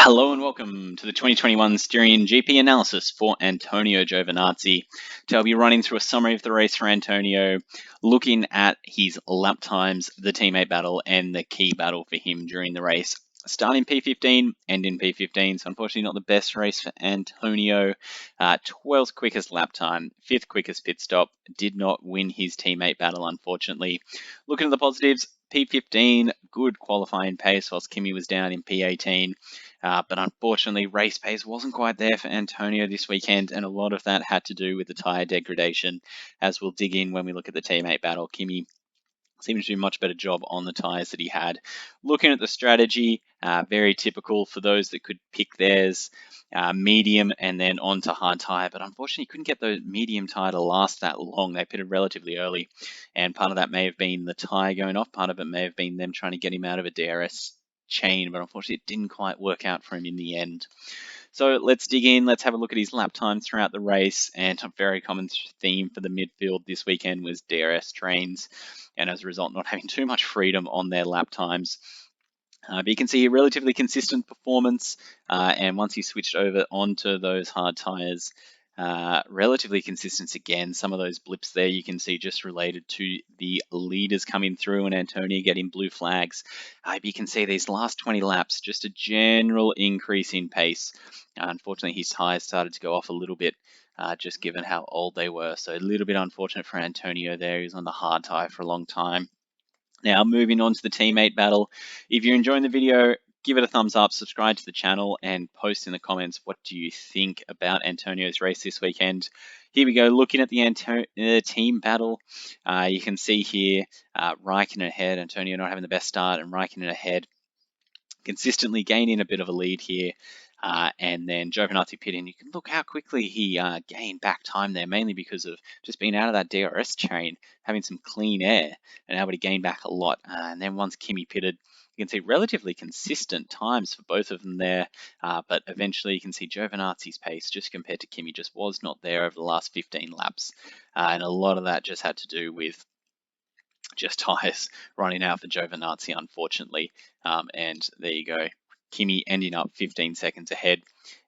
Hello and welcome to the 2021 Styrian GP analysis for Antonio Giovinazzi. So I'll be running through a summary of the race for Antonio, looking at his lap times, the teammate battle, and the key battle for him during the race. Starting P15, end in P15, so unfortunately not the best race for Antonio. 12th quickest lap time, 5th quickest pit stop, did not win his teammate battle unfortunately. Looking at the positives, P15, good qualifying pace whilst Kimi was down in P18. But unfortunately, race pace wasn't quite there for Antonio this weekend, and a lot of that had to do with the tyre degradation, as we'll dig in when we look at the teammate battle. Kimi seemed to do a much better job on the tyres that he had. Looking at the strategy, very typical for those that could pick theirs, medium and then on to hard tyre, but unfortunately couldn't get the medium tyre to last that long. They pitted relatively early, and part of that may have been the tyre going off, part of it may have been them trying to get him out of a DRS chain, but unfortunately it didn't quite work out for him in the end. So let's dig in, let's have a look at his lap times throughout the race, and a very common theme for the midfield this weekend was DRS trains, and as a result not having too much freedom on their lap times. But you can see a relatively consistent performance, and once he switched over onto those hard tyres, relatively consistent again. Some of those blips there you can see just related to the leaders coming through and Antonio getting blue flags. But you can see these last 20 laps, just a general increase in pace. Unfortunately, his tyres started to go off a little bit, just given how old they were. So a little bit unfortunate for Antonio there. He was on the hard tyre for a long time. Now, moving on to the teammate battle. If you're enjoying the video, give it a thumbs up, subscribe to the channel, and post in the comments what do you think about Antonio's race this weekend. Here we go, looking at the team battle. You can see here Raikkonen ahead, Antonio not having the best start, and Raikkonen ahead, consistently gaining a bit of a lead here. And then Giovinazzi pitting. You can look how quickly he gained back time there, mainly because of just being out of that DRS chain, having some clean air, and able to gain back a lot. And then once Kimi pitted, you can see relatively consistent times for both of them there, but eventually you can see Giovinazzi's pace, just compared to Kimi, just was not there over the last 15 laps. And a lot of that just had to do with just tyres running out for Giovinazzi, unfortunately. And there you go. Kimi ending up 15 seconds ahead.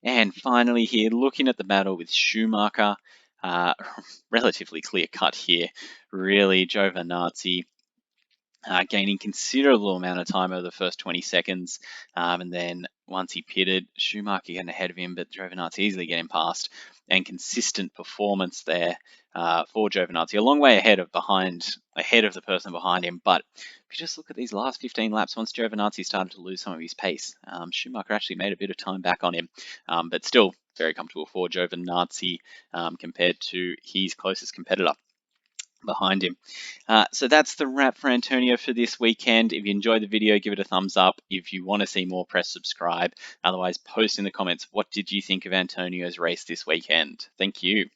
And finally here, looking at the battle with Schumacher, relatively clear cut here. Really, Giovinazzi gaining considerable amount of time over the first 20 seconds. And then once he pitted, Schumacher getting ahead of him, but Giovinazzi easily getting past. And consistent performance there for Giovinazzi, a long way ahead of the person behind him. But if you just look at these last 15 laps, once Giovinazzi started to lose some of his pace, Schumacher actually made a bit of time back on him, but still very comfortable for Giovinazzi compared to his closest competitor behind him. So that's the wrap for Antonio for this weekend. If you enjoyed the video, give it a thumbs up. If you want to see more, press subscribe. Otherwise, post in the comments, what did you think of Antonio's race this weekend? Thank you.